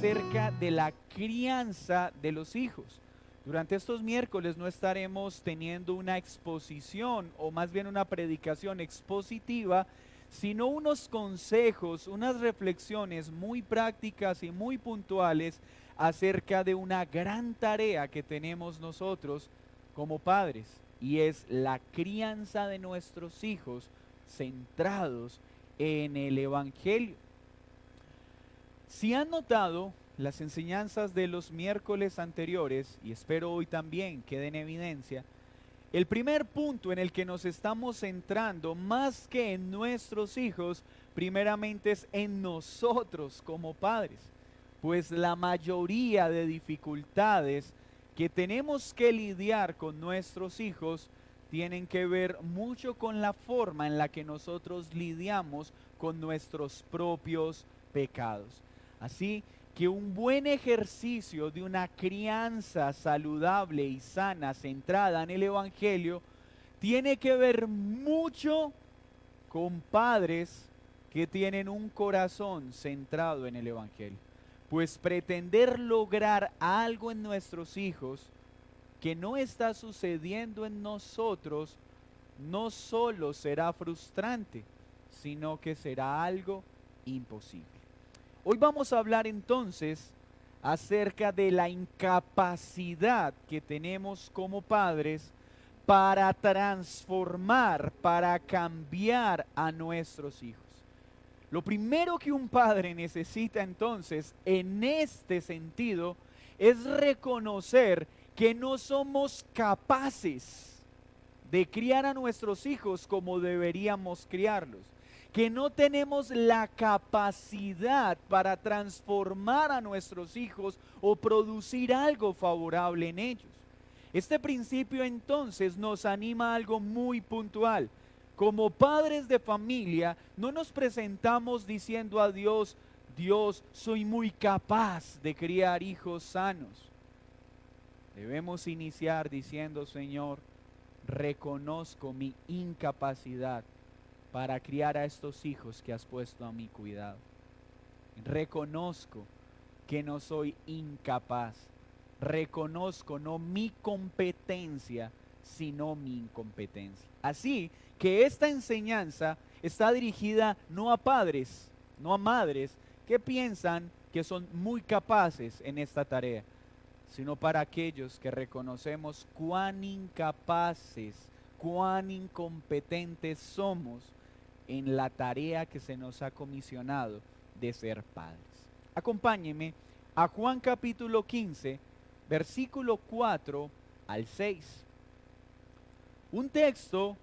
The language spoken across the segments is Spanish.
acerca de la crianza de los hijos. Durante estos miércoles no estaremos teniendo una exposición o más bien una predicación expositiva, sino unos consejos, unas reflexiones muy prácticas y muy puntuales acerca de una gran tarea que tenemos nosotros como padres, y es la crianza de nuestros hijos centrados en el Evangelio. Si han notado, las enseñanzas de los miércoles anteriores, y espero hoy también quede en evidencia, el primer punto en el que nos estamos centrando, más que en nuestros hijos, primeramente es en nosotros como padres. Pues la mayoría de dificultades que tenemos que lidiar con nuestros hijos tienen que ver mucho con la forma en la que nosotros lidiamos con nuestros propios pecados. Así que un buen ejercicio de una crianza saludable y sana centrada en el Evangelio tiene que ver mucho con padres que tienen un corazón centrado en el Evangelio. Pues pretender lograr algo en nuestros hijos que no está sucediendo en nosotros no solo será frustrante, sino que será algo imposible. Hoy vamos a hablar entonces acerca de la incapacidad que tenemos como padres para transformar, para cambiar a nuestros hijos. Lo primero que un padre necesita entonces en este sentido es reconocer que no somos capaces de criar a nuestros hijos como deberíamos criarlos, que no tenemos la capacidad para transformar a nuestros hijos o producir algo favorable en ellos. Este principio entonces nos anima a algo muy puntual. Como padres de familia, no nos presentamos diciendo a Dios: Dios, soy muy capaz de criar hijos sanos. Debemos iniciar diciendo: Señor, reconozco mi incapacidad para criar a estos hijos que has puesto a mi cuidado. Reconozco que no soy incapaz. Reconozco no mi competencia, sino mi incompetencia. Así que esta enseñanza está dirigida no a padres, no a madres que piensan que son muy capaces en esta tarea, sino para aquellos que reconocemos cuán incapaces, cuán incompetentes somos en la tarea que se nos ha comisionado de ser padres. Acompáñeme a Juan capítulo 15, versículo 4 al 6. Un texto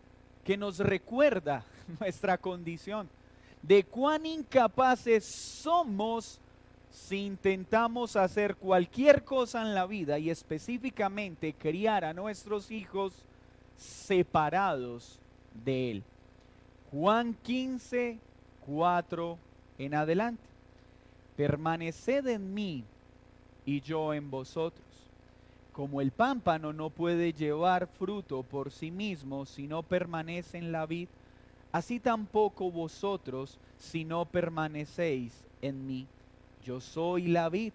que nos recuerda nuestra condición, de cuán incapaces somos si intentamos hacer cualquier cosa en la vida y específicamente criar a nuestros hijos separados de Él. Juan 15, 4 en adelante. Permaneced en mí y yo en vosotros. Como el pámpano no puede llevar fruto por sí mismo si no permanece en la vid, así tampoco vosotros si no permanecéis en mí. Yo soy la vid,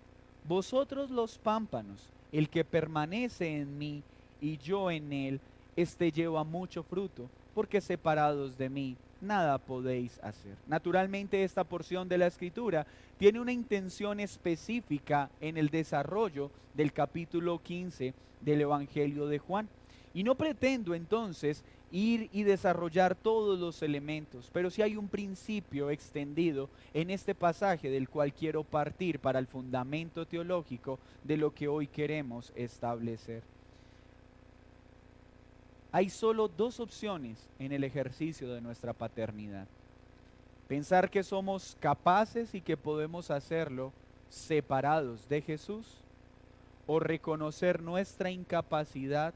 vosotros los pámpanos. El que permanece en mí y yo en él, éste lleva mucho fruto, porque separados de mí nada podéis hacer. Naturalmente, esta porción de la Escritura tiene una intención específica en el desarrollo del capítulo 15 del Evangelio de Juan. Y no pretendo entonces ir y desarrollar todos los elementos, pero sí hay un principio extendido en este pasaje del cual quiero partir para el fundamento teológico de lo que hoy queremos establecer. Hay solo dos opciones en el ejercicio de nuestra paternidad: pensar que somos capaces y que podemos hacerlo separados de Jesús, o reconocer nuestra incapacidad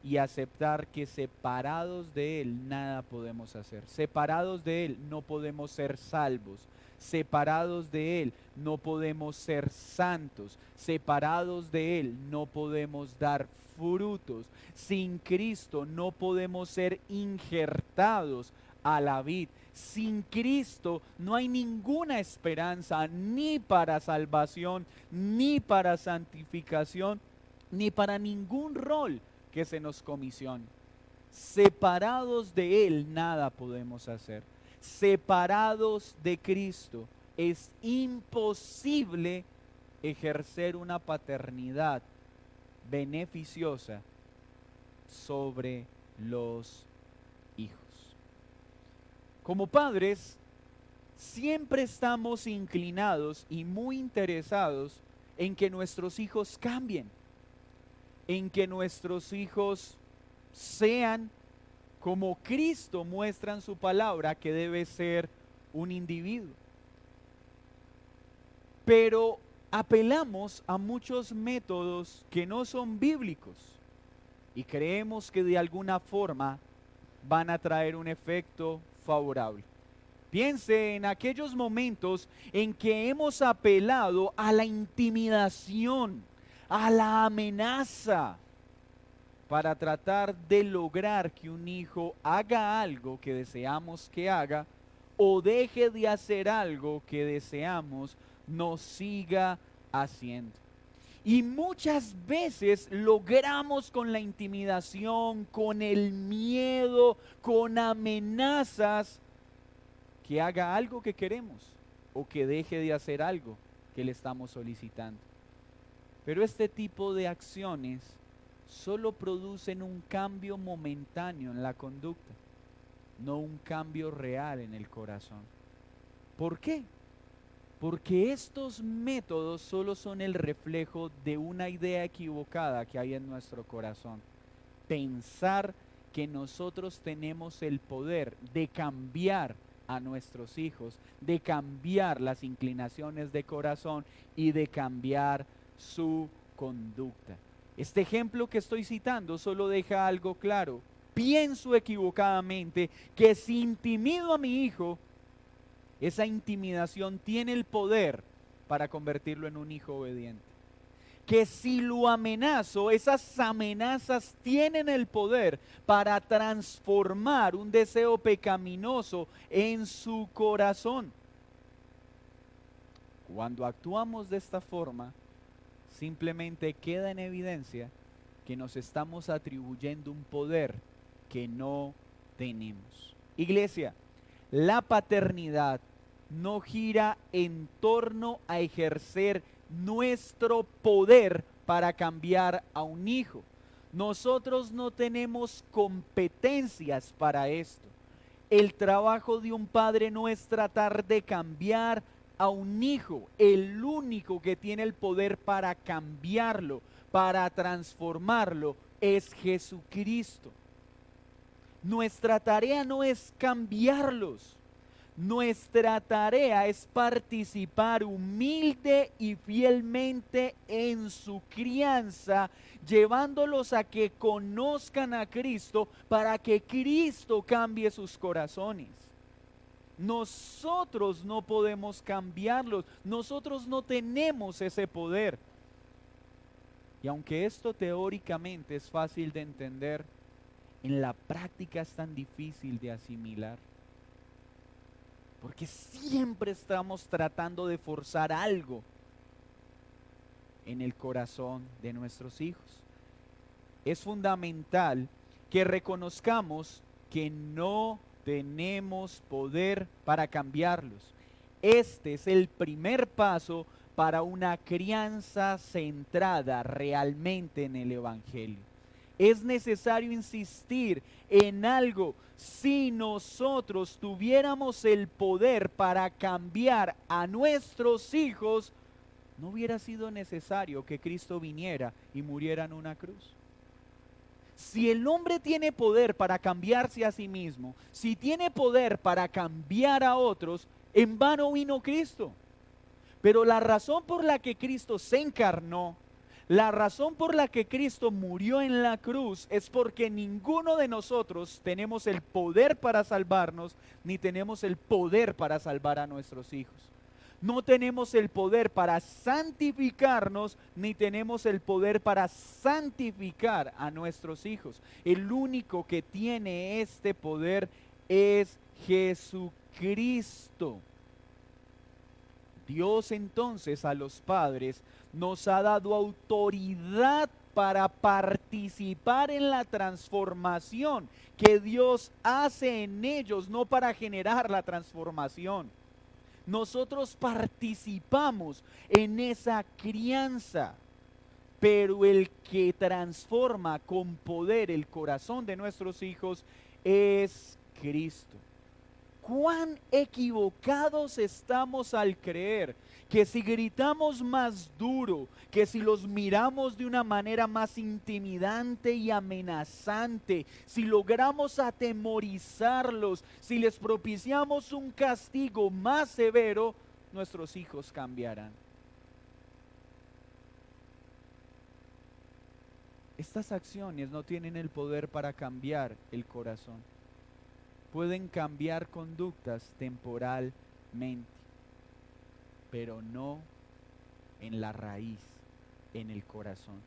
y aceptar que separados de Él nada podemos hacer. Separados de Él no podemos ser salvos. Separados de Él no podemos ser santos. Separados de Él no podemos dar frutos. Sin Cristo no podemos ser injertados a la vid. Sin Cristo no hay ninguna esperanza, ni para salvación, ni para santificación, ni para ningún rol que se nos comisione. Separados de Él nada podemos hacer. Separados de Cristo es imposible ejercer una paternidad beneficiosa sobre los hijos. Como padres, siempre estamos inclinados y muy interesados en que nuestros hijos cambien, en que nuestros hijos sean como Cristo muestra en su palabra que debe ser un individuo. Pero apelamos a muchos métodos que no son bíblicos y creemos que de alguna forma van a traer un efecto favorable. Piense en aquellos momentos en que hemos apelado a la intimidación, a la amenaza, para tratar de lograr que un hijo haga algo que deseamos que haga o deje de hacer algo que deseamos no siga haciendo. Y muchas veces logramos con la intimidación, con el miedo, con amenazas, que haga algo que queremos o que deje de hacer algo que le estamos solicitando. Pero este tipo de acciones solo producen un cambio momentáneo en la conducta, no un cambio real en el corazón. ¿Por qué? Porque estos métodos solo son el reflejo de una idea equivocada que hay en nuestro corazón. Pensar que nosotros tenemos el poder de cambiar a nuestros hijos, de cambiar las inclinaciones de corazón y de cambiar su conducta. Este ejemplo que estoy citando solo deja algo claro. Pienso equivocadamente que si intimido a mi hijo, esa intimidación tiene el poder para convertirlo en un hijo obediente. Que si lo amenazo, esas amenazas tienen el poder para transformar un deseo pecaminoso en su corazón. Cuando actuamos de esta forma, simplemente queda en evidencia que nos estamos atribuyendo un poder que no tenemos. Iglesia, la paternidad no gira en torno a ejercer nuestro poder para cambiar a un hijo. Nosotros no tenemos competencias para esto. El trabajo de un padre no es tratar de cambiar a un hijo. El único que tiene el poder para cambiarlo, para transformarlo, es Jesucristo. Nuestra tarea no es cambiarlos. Nuestra tarea es participar humilde y fielmente en su crianza, llevándolos a que conozcan a Cristo para que Cristo cambie sus corazones. Nosotros no podemos cambiarlos, nosotros no tenemos ese poder. Y aunque esto teóricamente es fácil de entender, en la práctica es tan difícil de asimilar. Porque siempre estamos tratando de forzar algo en el corazón de nuestros hijos. Es fundamental que reconozcamos que no tenemos poder para cambiarlos. Este es el primer paso para una crianza centrada realmente en el Evangelio. Es necesario insistir en algo. Si nosotros tuviéramos el poder para cambiar a nuestros hijos, no hubiera sido necesario que Cristo viniera y muriera en una cruz. Si el hombre tiene poder para cambiarse a sí mismo, si tiene poder para cambiar a otros, en vano vino Cristo. Pero la razón por la que Cristo se encarnó, la razón por la que Cristo murió en la cruz es porque ninguno de nosotros tenemos el poder para salvarnos, ni tenemos el poder para salvar a nuestros hijos. No tenemos el poder para santificarnos, ni tenemos el poder para santificar a nuestros hijos. El único que tiene este poder es Jesucristo. Dios entonces a los padres nos ha dado autoridad para participar en la transformación que Dios hace en ellos, no para generar la transformación. Nosotros participamos en esa crianza, pero el que transforma con poder el corazón de nuestros hijos es Cristo. ¿Cuán equivocados estamos al creer que si gritamos más duro, que si los miramos de una manera más intimidante y amenazante, si logramos atemorizarlos, si les propiciamos un castigo más severo, nuestros hijos cambiarán? Estas acciones no tienen el poder para cambiar el corazón. Pueden cambiar conductas temporalmente, pero no en la raíz, en el corazón.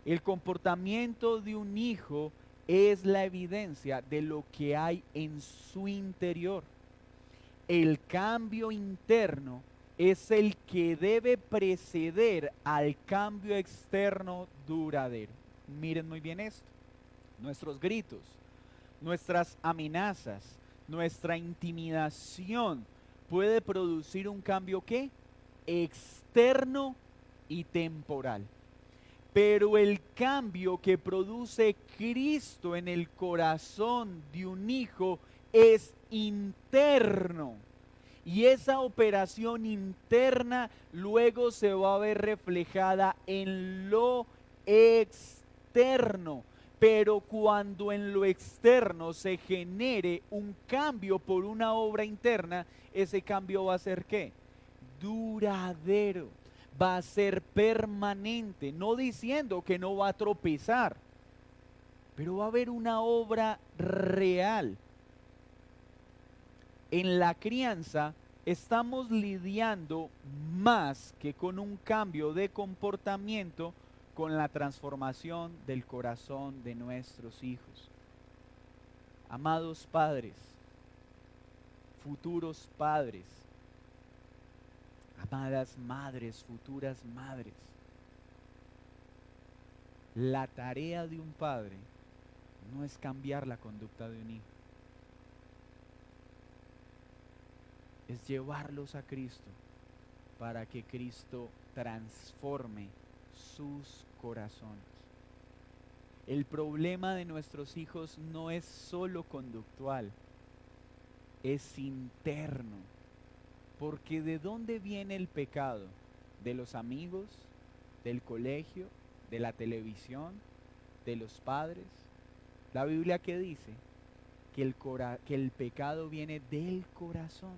El comportamiento de un hijo es la evidencia de lo que hay en su interior. El cambio interno es el que debe preceder al cambio externo duradero. Miren muy bien esto. Nuestros gritos, nuestras amenazas, nuestra intimidación puede producir un cambio ¿qué? Externo y temporal. Pero el cambio que produce Cristo en el corazón de un hijo es interno. Y esa operación interna luego se va a ver reflejada en lo externo. Pero cuando en lo externo se genere un cambio por una obra interna, ese cambio va a ser ¿qué? Duradero, va a ser permanente, no diciendo que no va a tropezar, pero va a haber una obra real. En la crianza estamos lidiando más que con un cambio de comportamiento, con la transformación del corazón de nuestros hijos. Amados padres, futuros padres, amadas madres, futuras madres, la tarea de un padre no es cambiar la conducta de un hijo, es llevarlos a Cristo para que Cristo transforme sus corazones. El problema de nuestros hijos no es solo conductual, es interno. Porque ¿de dónde viene el pecado? ¿De los amigos? ¿Del colegio? ¿De la televisión? ¿De los padres? La Biblia ¿qué dice? Que el pecado viene del corazón.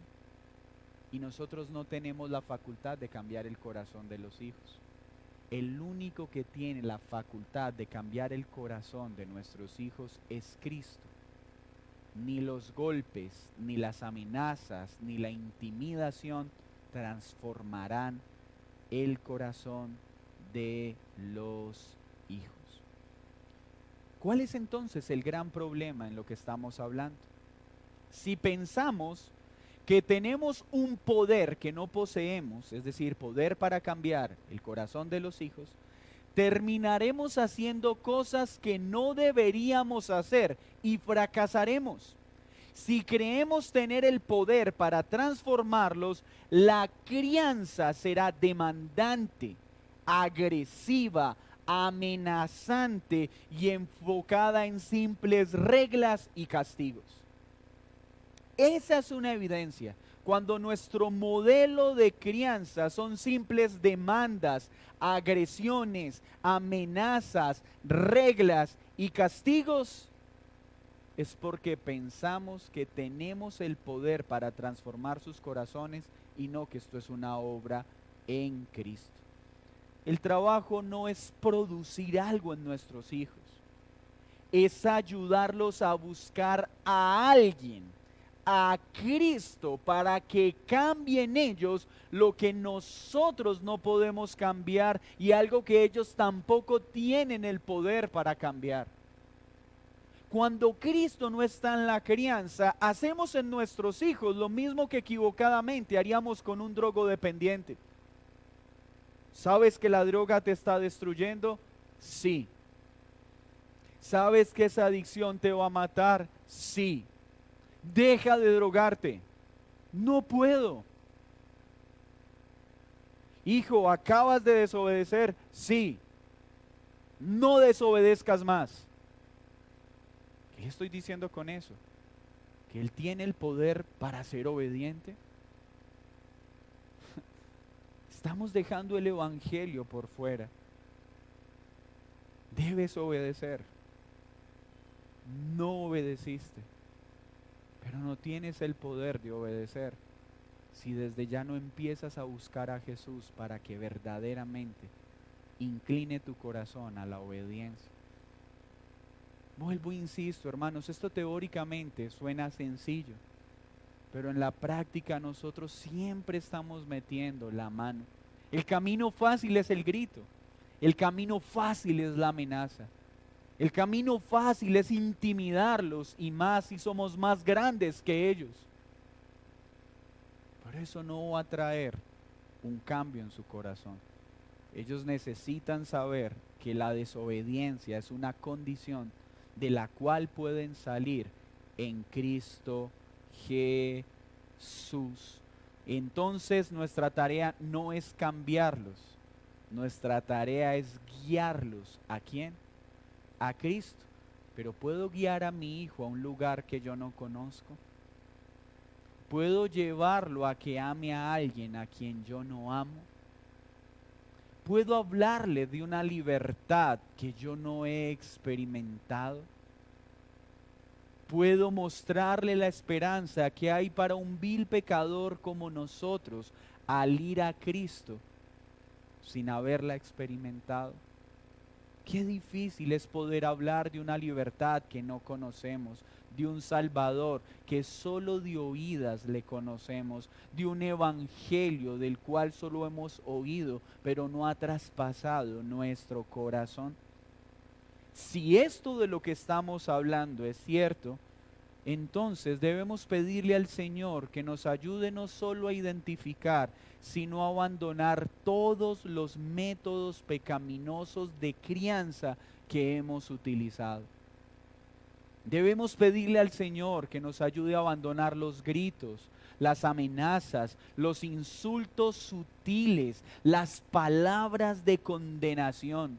Y nosotros no tenemos la facultad de cambiar el corazón de los hijos. El único que tiene la facultad de cambiar el corazón de nuestros hijos es Cristo. Ni los golpes, ni las amenazas, ni la intimidación transformarán el corazón de los hijos. ¿Cuál es entonces el gran problema en lo que estamos hablando? Si pensamos que tenemos un poder que no poseemos, es decir, poder para cambiar el corazón de los hijos, terminaremos haciendo cosas que no deberíamos hacer y fracasaremos. Si creemos tener el poder para transformarlos, la crianza será demandante, agresiva, amenazante y enfocada en simples reglas y castigos. Esa es una evidencia. Cuando nuestro modelo de crianza son simples demandas, agresiones, amenazas, reglas y castigos, es porque pensamos que tenemos el poder para transformar sus corazones y no que esto es una obra en Cristo. El trabajo no es producir algo en nuestros hijos, es ayudarlos a buscar a alguien, a Cristo, para que cambien ellos lo que nosotros no podemos cambiar y algo que ellos tampoco tienen el poder para cambiar. Cuando Cristo no está en la crianza, hacemos en nuestros hijos lo mismo que equivocadamente haríamos con un drogodependiente. ¿Sabes que la droga te está destruyendo? Sí. ¿Sabes que esa adicción te va a matar? Sí. Deja de drogarte. No puedo. Hijo, ¿acabas de desobedecer? Sí. No desobedezcas más. ¿Qué le estoy diciendo con eso? Que Él tiene el poder para ser obediente. Estamos dejando el evangelio por fuera. Debes obedecer. No obedeciste, pero no tienes el poder de obedecer si desde ya no empiezas a buscar a Jesús para que verdaderamente incline tu corazón a la obediencia. Vuelvo, insisto, hermanos, esto teóricamente suena sencillo, pero en la práctica nosotros siempre estamos metiendo la mano. El camino fácil es el grito, el camino fácil es la amenaza, el camino fácil es intimidarlos, y más si somos más grandes que ellos. Pero eso no va a traer un cambio en su corazón. Ellos necesitan saber que la desobediencia es una condición de la cual pueden salir en Cristo Jesús. Entonces nuestra tarea no es cambiarlos, nuestra tarea es guiarlos. ¿A quién? A Cristo. Pero ¿puedo guiar a mi hijo a un lugar que yo no conozco? ¿Puedo llevarlo a que ame a alguien a quien yo no amo? ¿Puedo hablarle de una libertad que yo no he experimentado? ¿Puedo mostrarle la esperanza que hay para un vil pecador como nosotros al ir a Cristo sin haberla experimentado? Qué difícil es poder hablar de una libertad que no conocemos, de un Salvador que solo de oídas le conocemos, de un evangelio del cual solo hemos oído, pero no ha traspasado nuestro corazón. Si esto de lo que estamos hablando es cierto, entonces debemos pedirle al Señor que nos ayude no solo a identificar, sino a abandonar todos los métodos pecaminosos de crianza que hemos utilizado. Debemos pedirle al Señor que nos ayude a abandonar los gritos, las amenazas, los insultos sutiles, las palabras de condenación,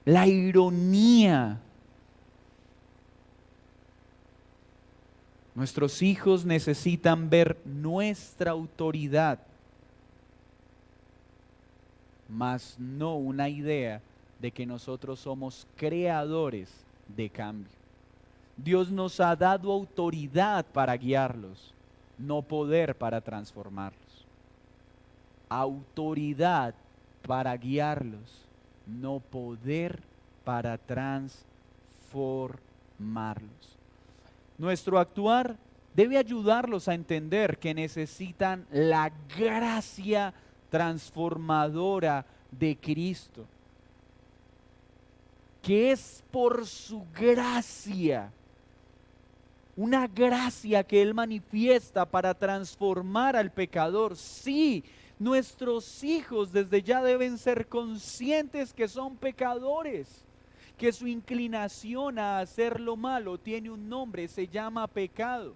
la ironía. Nuestros hijos necesitan ver nuestra autoridad, mas no una idea de que nosotros somos creadores de cambio. Dios nos ha dado autoridad para guiarlos, no poder para transformarlos. Autoridad para guiarlos, no poder para transformarlos. Nuestro actuar debe ayudarlos a entender que necesitan la gracia transformadora de Cristo, que es por su gracia, una gracia que Él manifiesta para transformar al pecador. Sí, nuestros hijos desde ya deben ser conscientes que son pecadores, que su inclinación a hacer lo malo tiene un nombre, se llama pecado.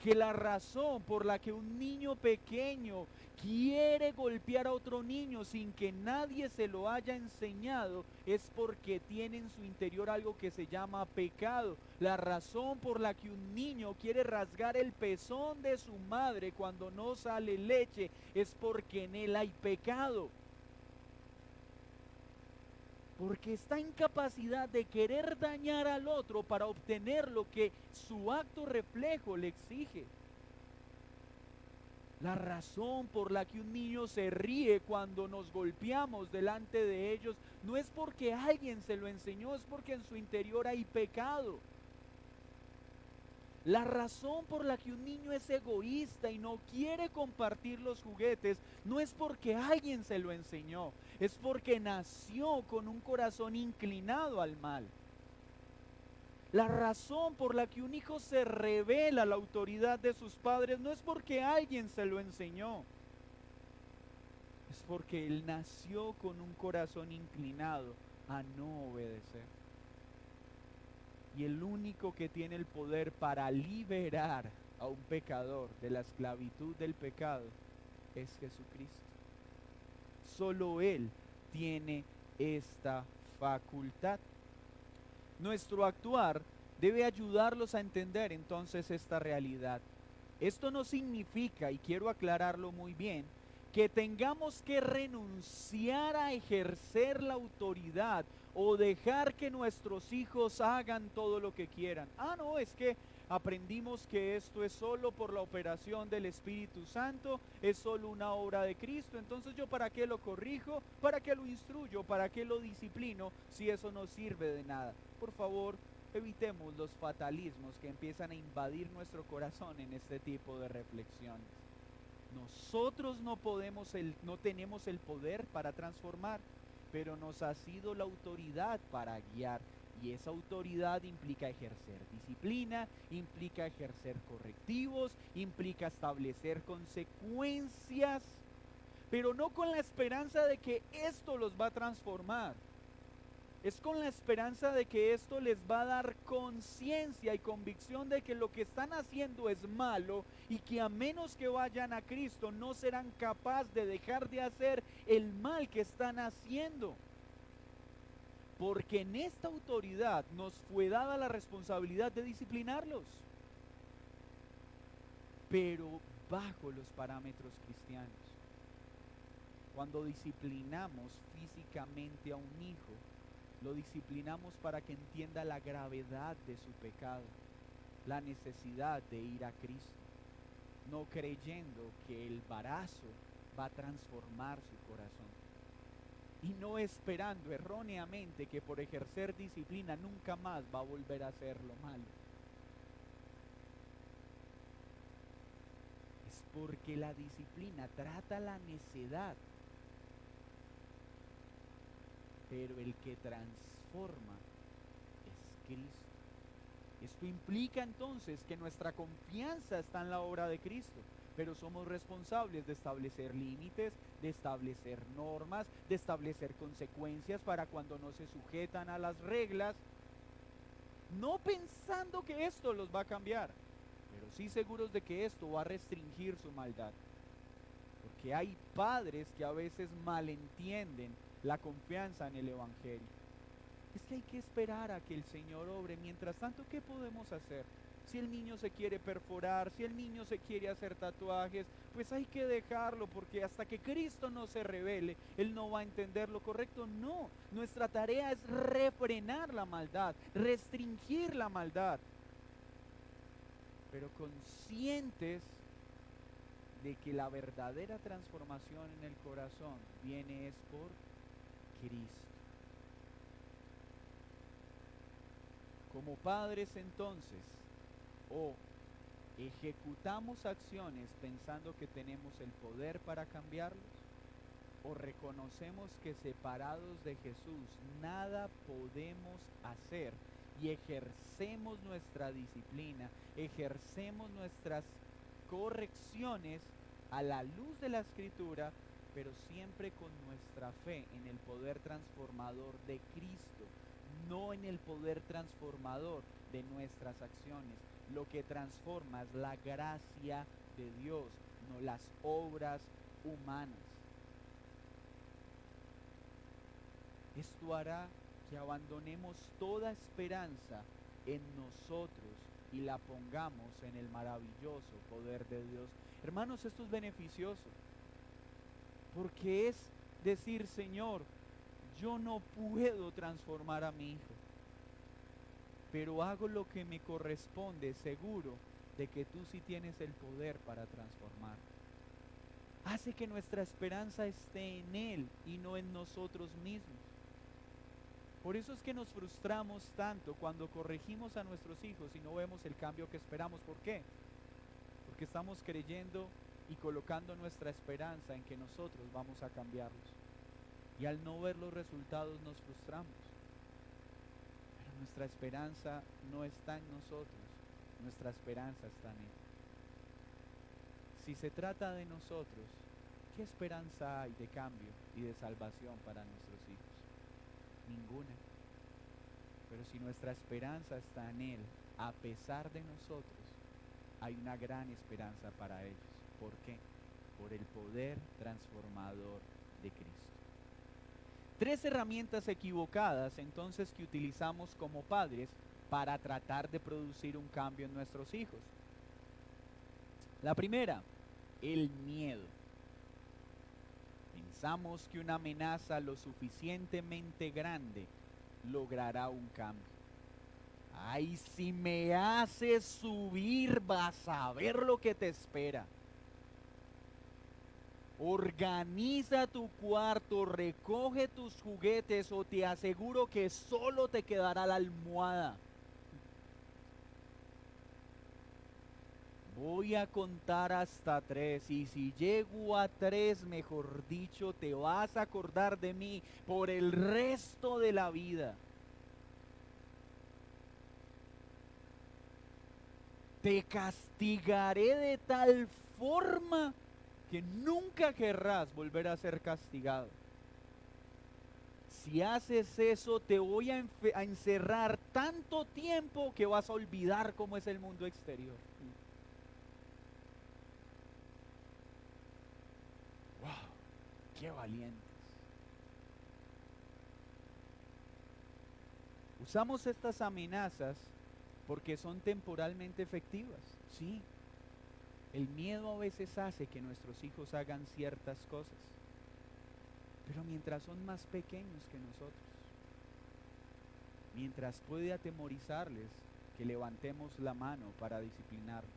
Que la razón por la que un niño pequeño quiere golpear a otro niño sin que nadie se lo haya enseñado es porque tiene en su interior algo que se llama pecado. La razón por la que un niño quiere rasgar el pezón de su madre cuando no sale leche es porque en él hay pecado. Porque está en capacidad de querer dañar al otro para obtener lo que su acto reflejo le exige. La razón por la que un niño se ríe cuando nos golpeamos delante de ellos no es porque alguien se lo enseñó, es porque en su interior hay pecado. La razón por la que un niño es egoísta y no quiere compartir los juguetes no es porque alguien se lo enseñó, es porque nació con un corazón inclinado al mal. La razón por la que un hijo se revela a la autoridad de sus padres no es porque alguien se lo enseñó, es porque él nació con un corazón inclinado a no obedecer. Y el único que tiene el poder para liberar a un pecador de la esclavitud del pecado es Jesucristo. Solo Él tiene esta facultad. Nuestro actuar debe ayudarlos a entender entonces esta realidad. Esto no significa, y quiero aclararlo muy bien, que tengamos que renunciar a ejercer la autoridad o dejar que nuestros hijos hagan todo lo que quieran. No, es que aprendimos que esto es solo por la operación del Espíritu Santo, es solo una obra de Cristo, entonces yo para qué lo corrijo, para qué lo instruyo, para qué lo disciplino, si eso no sirve de nada. Por favor, evitemos los fatalismos que empiezan a invadir nuestro corazón en este tipo de reflexiones. Nosotros no tenemos el poder para transformar, pero nos ha sido la autoridad para guiar. Y esa autoridad implica ejercer disciplina, implica ejercer correctivos, implica establecer consecuencias, pero no con la esperanza de que esto los va a transformar. Es con la esperanza de que esto les va a dar conciencia y convicción de que lo que están haciendo es malo y que a menos que vayan a Cristo no serán capaces de dejar de hacer el mal que están haciendo. Porque en esta autoridad nos fue dada la responsabilidad de disciplinarlos, pero bajo los parámetros cristianos. Cuando disciplinamos físicamente a un hijo, lo disciplinamos para que entienda la gravedad de su pecado, la necesidad de ir a Cristo, no creyendo que el embarazo va a transformar su corazón. Y no esperando erróneamente que por ejercer disciplina nunca más va a volver a hacer lo malo. Es porque la disciplina trata la necedad, pero el que transforma es Cristo. Esto implica entonces que nuestra confianza está en la obra de Cristo, pero somos responsables de establecer límites, de establecer normas, de establecer consecuencias para cuando no se sujetan a las reglas, no pensando que esto los va a cambiar, pero sí seguros de que esto va a restringir su maldad. Porque hay padres que a veces malentienden la confianza en el Evangelio. Es que hay que esperar a que el Señor obre. Mientras tanto, ¿qué podemos hacer? Si el niño se quiere perforar, si el niño se quiere hacer tatuajes, pues hay que dejarlo, porque hasta que Cristo no se revele, Él no va a entender lo correcto. No, nuestra tarea es refrenar la maldad, restringir la maldad, pero conscientes de que la verdadera transformación en el corazón viene es por Cristo. Como padres entonces, o ejecutamos acciones pensando que tenemos el poder para cambiarlos, o reconocemos que separados de Jesús nada podemos hacer y ejercemos nuestra disciplina, ejercemos nuestras correcciones a la luz de la Escritura, pero siempre con nuestra fe en el poder transformador de Cristo, no en el poder transformador de nuestras acciones. Lo que transforma es la gracia de Dios, no las obras humanas. Esto hará que abandonemos toda esperanza en nosotros y la pongamos en el maravilloso poder de Dios. Hermanos, esto es beneficioso, porque es decir, Señor, yo no puedo transformar a mi hijo, pero hago lo que me corresponde, seguro de que tú sí tienes el poder para transformar. Hace que nuestra esperanza esté en Él y no en nosotros mismos. Por eso es que nos frustramos tanto cuando corregimos a nuestros hijos y no vemos el cambio que esperamos. ¿Por qué? Porque estamos creyendo y colocando nuestra esperanza en que nosotros vamos a cambiarlos. Y al no ver los resultados nos frustramos. Pero nuestra esperanza no está en nosotros, nuestra esperanza está en Él. Si se trata de nosotros, ¿qué esperanza hay de cambio y de salvación para nuestros hijos? Ninguna. Pero si nuestra esperanza está en Él, a pesar de nosotros, hay una gran esperanza para ellos. ¿Por qué? Por el poder transformador de Cristo. 3 herramientas equivocadas entonces que utilizamos como padres para tratar de producir un cambio en nuestros hijos. La primera, el miedo. Pensamos que una amenaza lo suficientemente grande logrará un cambio. Ay, si me haces subir, vas a ver lo que te espera. Organiza tu cuarto, recoge tus juguetes o te aseguro que solo te quedará la almohada. Voy a contar hasta 3 y si llego a 3, mejor dicho, te vas a acordar de mí por el resto de la vida. Te castigaré de tal forma que nunca querrás volver a ser castigado. Si haces eso, te voy a encerrar tanto tiempo que vas a olvidar cómo es el mundo exterior. ¡Wow! ¡Qué valientes! Usamos estas amenazas porque son temporalmente efectivas, sí. El miedo a veces hace que nuestros hijos hagan ciertas cosas, pero mientras son más pequeños que nosotros, mientras puede atemorizarles que levantemos la mano para disciplinarlos.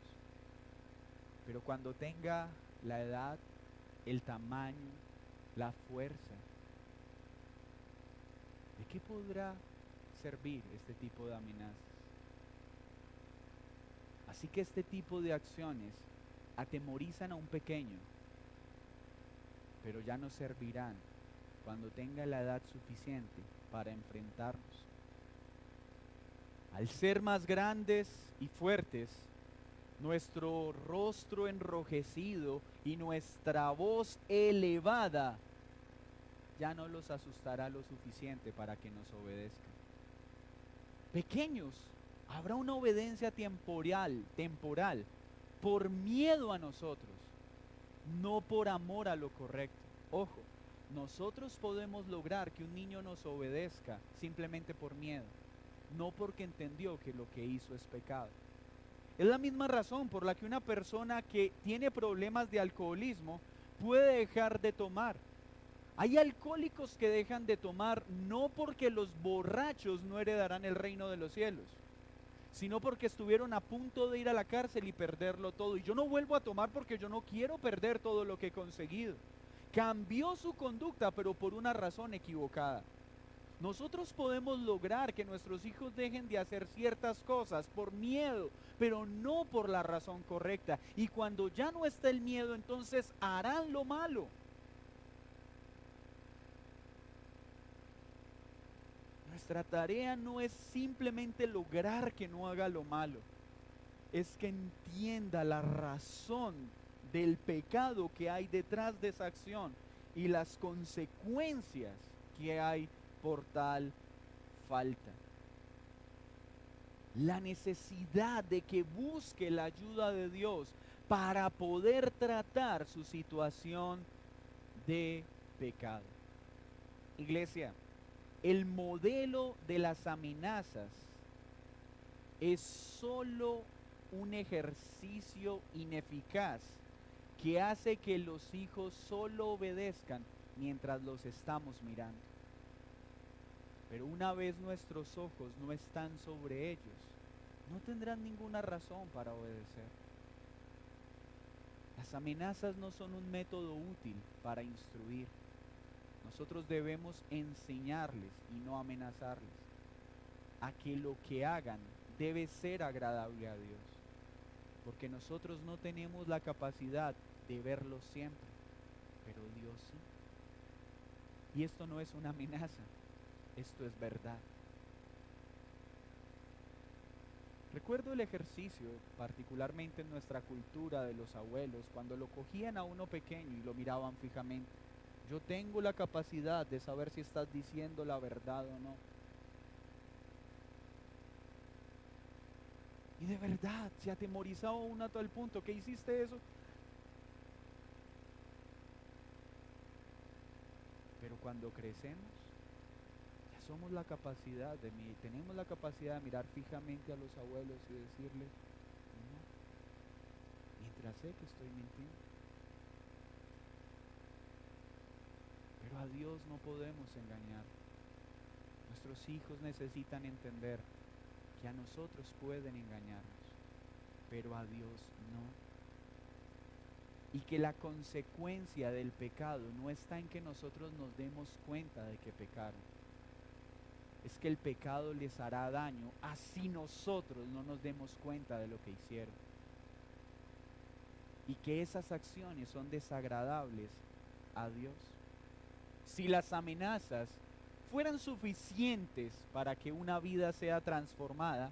Pero cuando tenga la edad, el tamaño, la fuerza, ¿de qué podrá servir este tipo de amenazas? Así que este tipo de acciones atemorizan a un pequeño, pero ya no servirán cuando tenga la edad suficiente para enfrentarnos. Al ser más grandes y fuertes, nuestro rostro enrojecido y nuestra voz elevada ya no los asustará lo suficiente para que nos obedezcan. Pequeños, habrá una obediencia temporal, por miedo a nosotros, no por amor a lo correcto. Ojo, nosotros podemos lograr que un niño nos obedezca simplemente por miedo, no porque entendió que lo que hizo es pecado. Es la misma razón por la que una persona que tiene problemas de alcoholismo puede dejar de tomar. Hay alcohólicos que dejan de tomar no porque los borrachos no heredarán el reino de los cielos, sino porque estuvieron a punto de ir a la cárcel y perderlo todo. Y yo no vuelvo a tomar porque yo no quiero perder todo lo que he conseguido. Cambió su conducta, pero por una razón equivocada. Nosotros podemos lograr que nuestros hijos dejen de hacer ciertas cosas por miedo, pero no por la razón correcta. Y cuando ya no está el miedo, entonces harán lo malo. Nuestra tarea no es simplemente lograr que no haga lo malo, es que entienda la razón del pecado que hay detrás de esa acción y las consecuencias que hay por tal falta. La necesidad de que busque la ayuda de Dios para poder tratar su situación de pecado. Iglesia, el modelo de las amenazas es solo un ejercicio ineficaz que hace que los hijos solo obedezcan mientras los estamos mirando. Pero una vez nuestros ojos no están sobre ellos, no tendrán ninguna razón para obedecer. Las amenazas no son un método útil para instruir. Nosotros debemos enseñarles y no amenazarles a que lo que hagan debe ser agradable a Dios, porque nosotros no tenemos la capacidad de verlo siempre, pero Dios sí. Y esto no es una amenaza, esto es verdad. Recuerdo el ejercicio, particularmente en nuestra cultura de los abuelos, cuando lo cogían a uno pequeño y lo miraban fijamente. Yo tengo la capacidad de saber si estás diciendo la verdad o no. Y de verdad, se atemorizaba uno a tal punto. ¿Qué hiciste eso? Pero cuando crecemos, ya somos la capacidad tenemos la capacidad de mirar fijamente a los abuelos y decirles, no, mientras sé que estoy mintiendo. Pero a Dios no podemos engañar. Nuestros hijos necesitan entender que a nosotros pueden engañarnos, pero a Dios no. Y que la consecuencia del pecado no está en que nosotros nos demos cuenta de que pecaron. Es que el pecado les hará daño, así nosotros no nos demos cuenta de lo que hicieron. Y que esas acciones son desagradables a Dios. Si las amenazas fueran suficientes para que una vida sea transformada,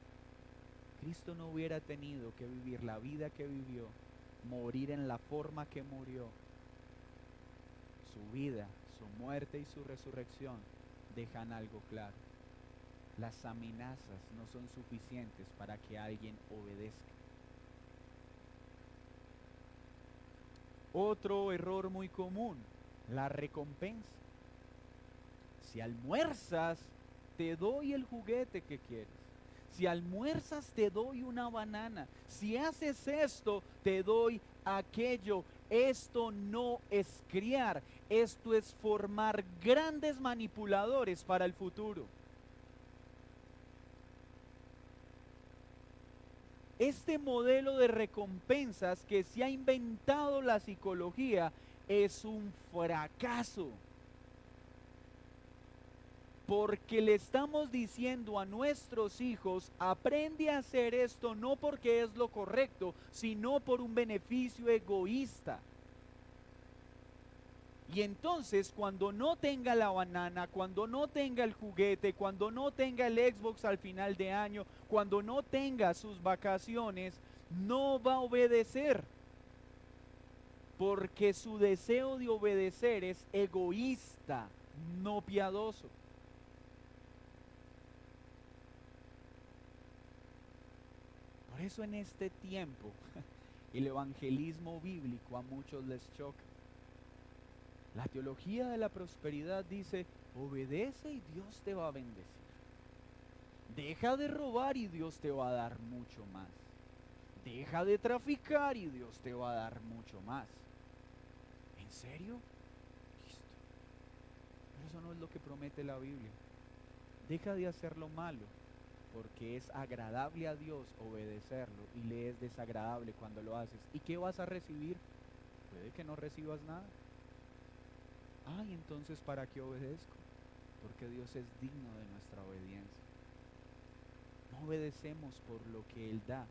Cristo no hubiera tenido que vivir la vida que vivió, morir en la forma que murió. Su vida, su muerte y su resurrección dejan algo claro. Las amenazas no son suficientes para que alguien obedezca. Otro error muy común, la recompensa. Si almuerzas, te doy el juguete que quieres. Si almuerzas, te doy una banana. Si haces esto, te doy aquello. Esto no es criar, esto es formar grandes manipuladores para el futuro. Este modelo de recompensas que se ha inventado la psicología es un fracaso. Porque le estamos diciendo a nuestros hijos, aprende a hacer esto no porque es lo correcto, sino por un beneficio egoísta. Y entonces cuando no tenga la banana, cuando no tenga el juguete, cuando no tenga el Xbox al final de año, cuando no tenga sus vacaciones, no va a obedecer. Porque su deseo de obedecer es egoísta, no piadoso. Por eso en este tiempo el evangelismo bíblico a muchos les choca. La teología de la prosperidad dice, obedece y Dios te va a bendecir. Deja de robar y Dios te va a dar mucho más. Deja de traficar y Dios te va a dar mucho más. ¿En serio? Listo. Pero eso no es lo que promete la Biblia. Deja de hacer lo malo, porque es agradable a Dios obedecerlo y le es desagradable cuando lo haces. ¿Y qué vas a recibir? Puede que no recibas nada. Ay, entonces ¿para qué obedezco? Porque Dios es digno de nuestra obediencia. No obedecemos por lo que Él da,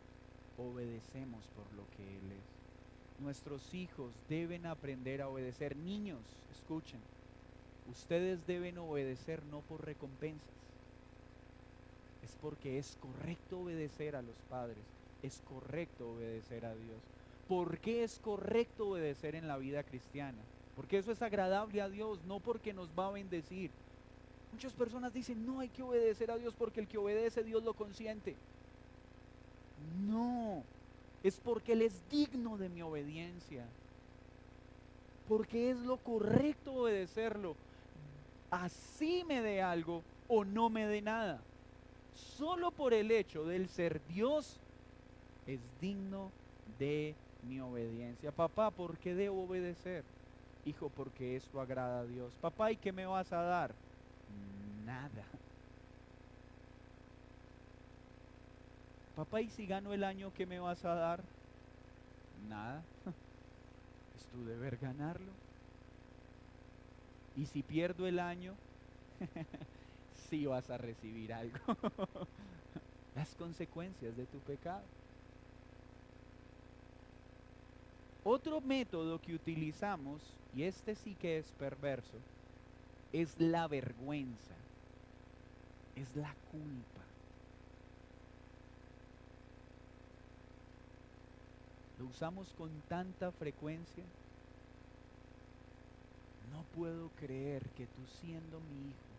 obedecemos por lo que Él es. Nuestros hijos deben aprender a obedecer. Niños, escuchen, ustedes deben obedecer no por recompensas. Es porque es correcto obedecer a los padres, es correcto obedecer a Dios. ¿Por qué es correcto obedecer en la vida cristiana? Porque eso es agradable a Dios, no porque nos va a bendecir. Muchas personas dicen, no hay que obedecer a Dios porque el que obedece Dios lo consiente. No, es porque Él es digno de mi obediencia. Porque es lo correcto obedecerlo. Así me dé algo o no me dé nada. Solo por el hecho de él ser Dios, es digno de mi obediencia. Papá, ¿por qué debo obedecer? Hijo, porque esto agrada a Dios. Papá, ¿y qué me vas a dar? Nada. Papá, ¿y si gano el año, qué me vas a dar? Nada. Es tu deber ganarlo. Y si pierdo el año, sí vas a recibir algo. Las consecuencias de tu pecado. Otro método que utilizamos, y este sí que es perverso, es la vergüenza, es la culpa. Lo usamos con tanta frecuencia. No puedo creer que tú, siendo mi hijo,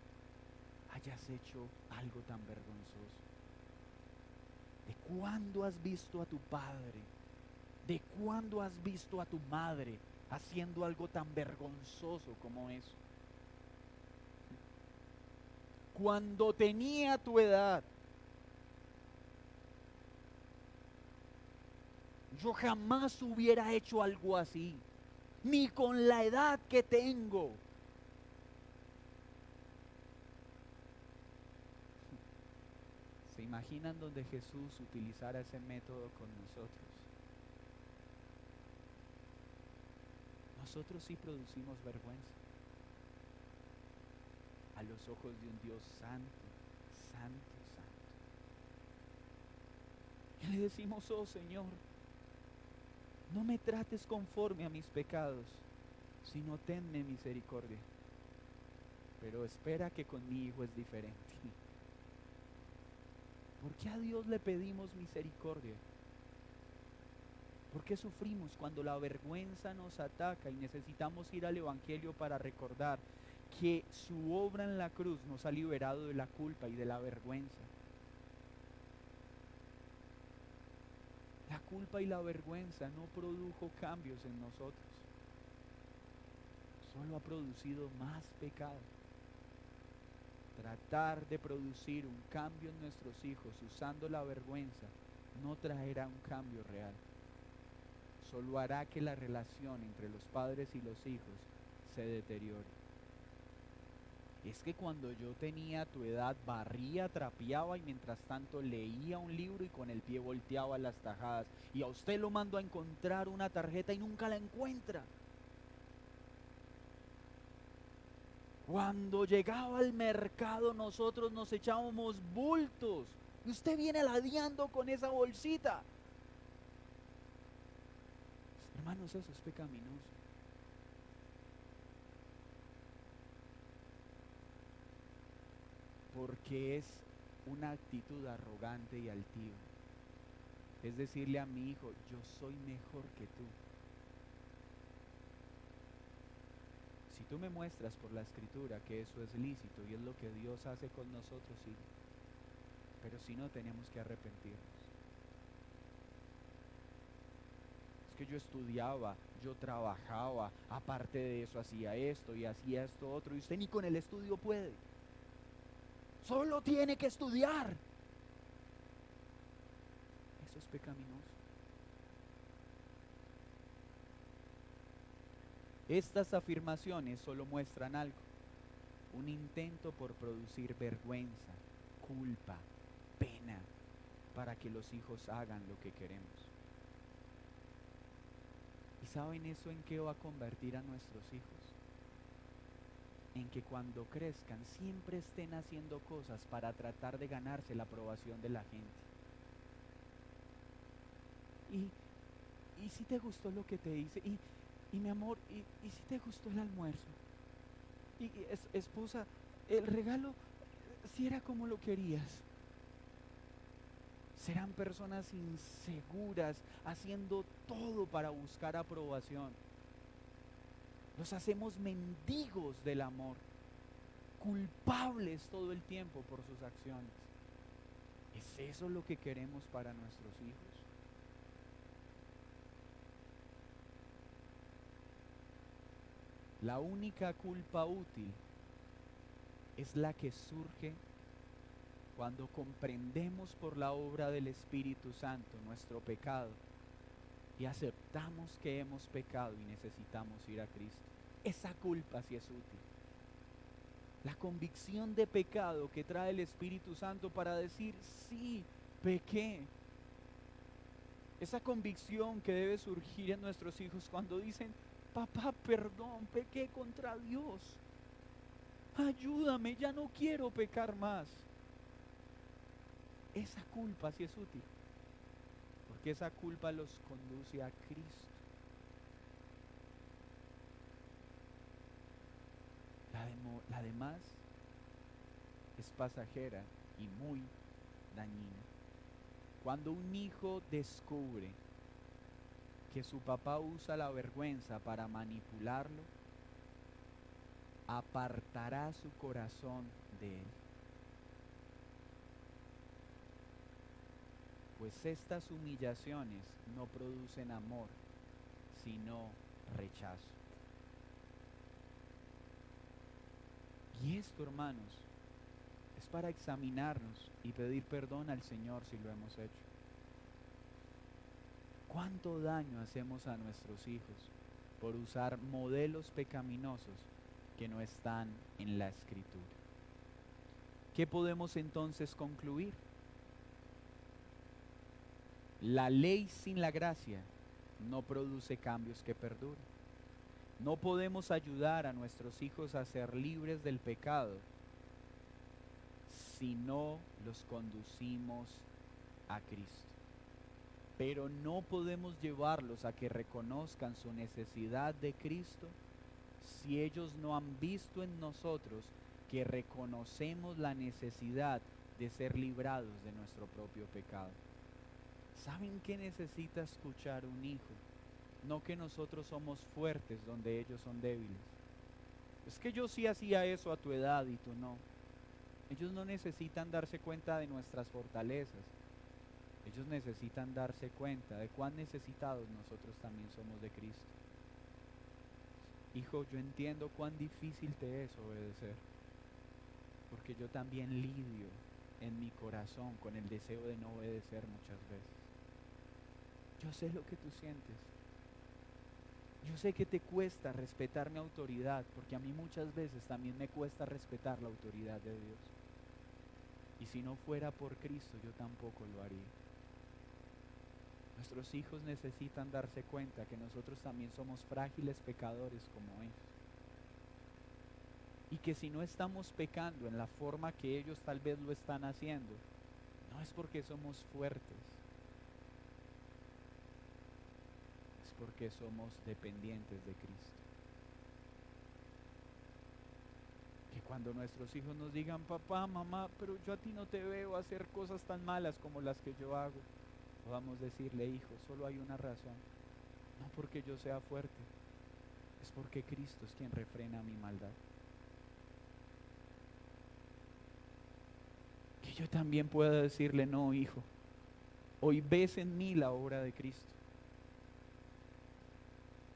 hayas hecho algo tan vergonzoso. ¿De cuándo has visto a tu padre? ¿De cuándo has visto a tu madre haciendo algo tan vergonzoso como eso? Cuando tenía tu edad, yo jamás hubiera hecho algo así, ni con la edad que tengo. ¿Se imaginan donde Jesús utilizara ese método con nosotros? Nosotros sí producimos vergüenza a los ojos de un Dios santo, santo, santo. Y le decimos: oh Señor, no me trates conforme a mis pecados, sino tenme misericordia. Pero espera, que con mi hijo es diferente. ¿Por qué a Dios le pedimos misericordia? ¿Por qué sufrimos cuando la vergüenza nos ataca y necesitamos ir al Evangelio para recordar que su obra en la cruz nos ha liberado de la culpa y de la vergüenza? La culpa y la vergüenza no produjo cambios en nosotros, solo ha producido más pecado. Tratar de producir un cambio en nuestros hijos usando la vergüenza no traerá un cambio real. Solo hará que la relación entre los padres y los hijos se deteriore. Es que cuando yo tenía tu edad barría, trapeaba y mientras tanto leía un libro y con el pie volteaba las tajadas. Y a usted lo mando a encontrar una tarjeta y nunca la encuentra. Cuando llegaba al mercado nosotros nos echábamos bultos. Y usted viene ladeando con esa bolsita. Hermanos, eso es pecaminoso. Porque es una actitud arrogante y altiva. Es decirle a mi hijo: yo soy mejor que tú. Si tú me muestras por la escritura que eso es lícito y es lo que Dios hace con nosotros, sí. Pero si no, tenemos que arrepentirnos. Es que yo estudiaba, yo trabajaba, aparte de eso hacía esto y hacía esto otro, y usted ni con el estudio puede. Solo tiene que estudiar. Eso es pecaminoso. Estas afirmaciones solo muestran algo: un intento por producir vergüenza, culpa, pena, para que los hijos hagan lo que queremos. ¿Y saben eso en qué va a convertir a nuestros hijos? En que cuando crezcan siempre estén haciendo cosas para tratar de ganarse la aprobación de la gente. Y si te gustó lo que te hice, y mi amor, y si te gustó el almuerzo, y esposa, el regalo, si era como lo querías. Serán personas inseguras, haciendo todo para buscar aprobación. Los hacemos mendigos del amor, culpables todo el tiempo por sus acciones. ¿Es eso lo que queremos para nuestros hijos? La única culpa útil es la que surge cuando comprendemos por la obra del Espíritu Santo nuestro pecado y aceptamos que hemos pecado y necesitamos ir a Cristo. Esa culpa sí es útil. La convicción de pecado que trae el Espíritu Santo para decir: sí, pequé. Esa convicción que debe surgir en nuestros hijos cuando dicen: papá, perdón, pequé contra Dios. ayúdame, ya no quiero pecar más. Esa culpa sí es útil, porque esa culpa los conduce a Cristo. La demás es pasajera y muy dañina. Cuando un hijo descubre que su papá usa la vergüenza para manipularlo, apartará su corazón de él. Pues estas humillaciones no producen amor, sino rechazo. Y esto, hermanos, es para examinarnos y pedir perdón al Señor si lo hemos hecho. ¿Cuánto daño hacemos a nuestros hijos por usar modelos pecaminosos que no están en la Escritura? ¿Qué podemos entonces concluir? La ley sin la gracia no produce cambios que perduren. No podemos ayudar a nuestros hijos a ser libres del pecado si no los conducimos a Cristo. Pero no podemos llevarlos a que reconozcan su necesidad de Cristo si ellos no han visto en nosotros que reconocemos la necesidad de ser librados de nuestro propio pecado. ¿Saben qué necesita escuchar un hijo? No que nosotros somos fuertes donde ellos son débiles. Es que yo sí hacía eso a tu edad y tú no. Ellos no necesitan darse cuenta de nuestras fortalezas. Ellos necesitan darse cuenta de cuán necesitados nosotros también somos de Cristo. Hijo, yo entiendo cuán difícil te es obedecer, porque yo también lidio en mi corazón con el deseo de no obedecer muchas veces. Yo sé lo que tú sientes. Yo sé que te cuesta respetar mi autoridad, porque a mí muchas veces también me cuesta respetar la autoridad de Dios. Y si no fuera por Cristo, yo tampoco lo haría. Nuestros hijos necesitan darse cuenta que nosotros también somos frágiles pecadores como ellos. Y que si no estamos pecando en la forma que ellos tal vez lo están haciendo, no es porque somos fuertes, es porque somos dependientes de Cristo. Que cuando nuestros hijos nos digan, papá, mamá, pero yo a ti no te veo hacer cosas tan malas como las que yo hago, podamos decirle, hijo, solo hay una razón, no porque yo sea fuerte, es porque Cristo es quien refrena mi maldad. Que yo también pueda decirle, no, hijo, hoy ves en mí la obra de Cristo,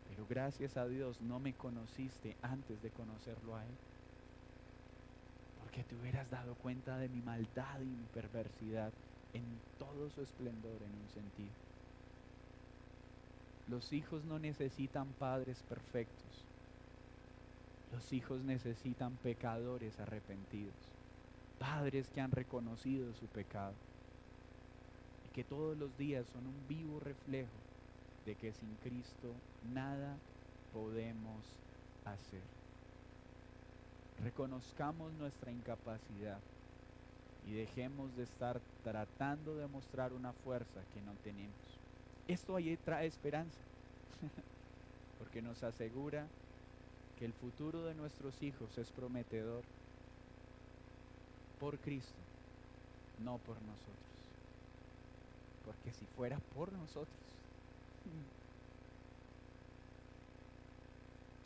pero gracias a Dios no me conociste antes de conocerlo a Él, porque te hubieras dado cuenta de mi maldad y mi perversidad en todo su esplendor en un sentido. Los hijos no necesitan padres perfectos. Los hijos necesitan pecadores arrepentidos, padres que han reconocido su pecado y que todos los días son un vivo reflejo de que sin Cristo nada podemos hacer. Reconozcamos nuestra incapacidad y dejemos de estar tratando de mostrar una fuerza que no tenemos. Esto ahí trae esperanza, porque nos asegura que el futuro de nuestros hijos es prometedor por Cristo, no por nosotros. Porque si fuera por nosotros,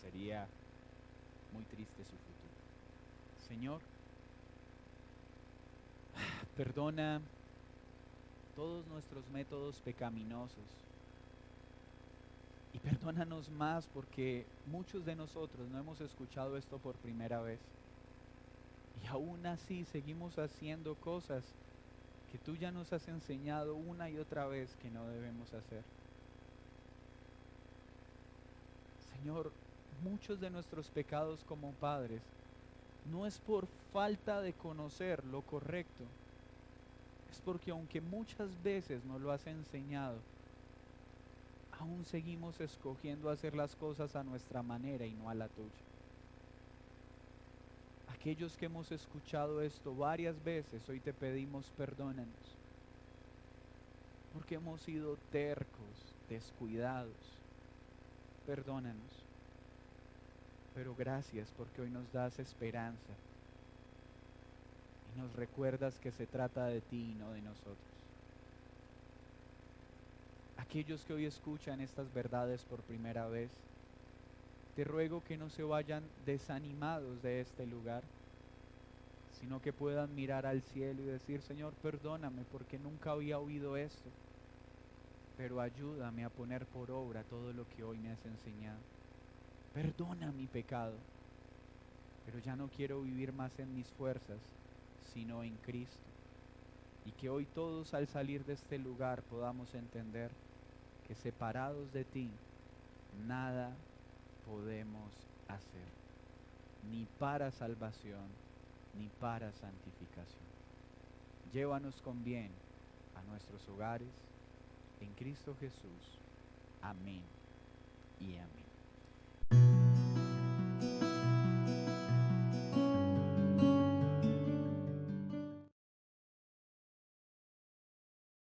sería muy triste su futuro. Señor, perdona todos nuestros métodos pecaminosos y perdónanos más porque muchos de nosotros no hemos escuchado esto por primera vez y aún así seguimos haciendo cosas que tú ya nos has enseñado una y otra vez que no debemos hacer. Señor, muchos de nuestros pecados como padres no es por falta de conocer lo correcto, es porque aunque muchas veces nos lo has enseñado, aún seguimos escogiendo hacer las cosas a nuestra manera y no a la tuya. Aquellos que hemos escuchado esto varias veces, hoy te pedimos perdónanos, porque hemos sido tercos, descuidados. Perdónanos. Pero gracias porque hoy nos das esperanza y nos recuerdas que se trata de ti y no de nosotros. Aquellos que hoy escuchan estas verdades por primera vez, te ruego que no se vayan desanimados de este lugar, sino que puedan mirar al cielo y decir: Señor, perdóname porque nunca había oído esto, pero ayúdame a poner por obra todo lo que hoy me has enseñado. Perdona mi pecado, pero ya no quiero vivir más en mis fuerzas, sino en Cristo. Y que hoy todos al salir de este lugar podamos entender que separados de ti, nada podemos hacer, ni para salvación, ni para santificación. Llévanos con bien a nuestros hogares, en Cristo Jesús. Amén y amén.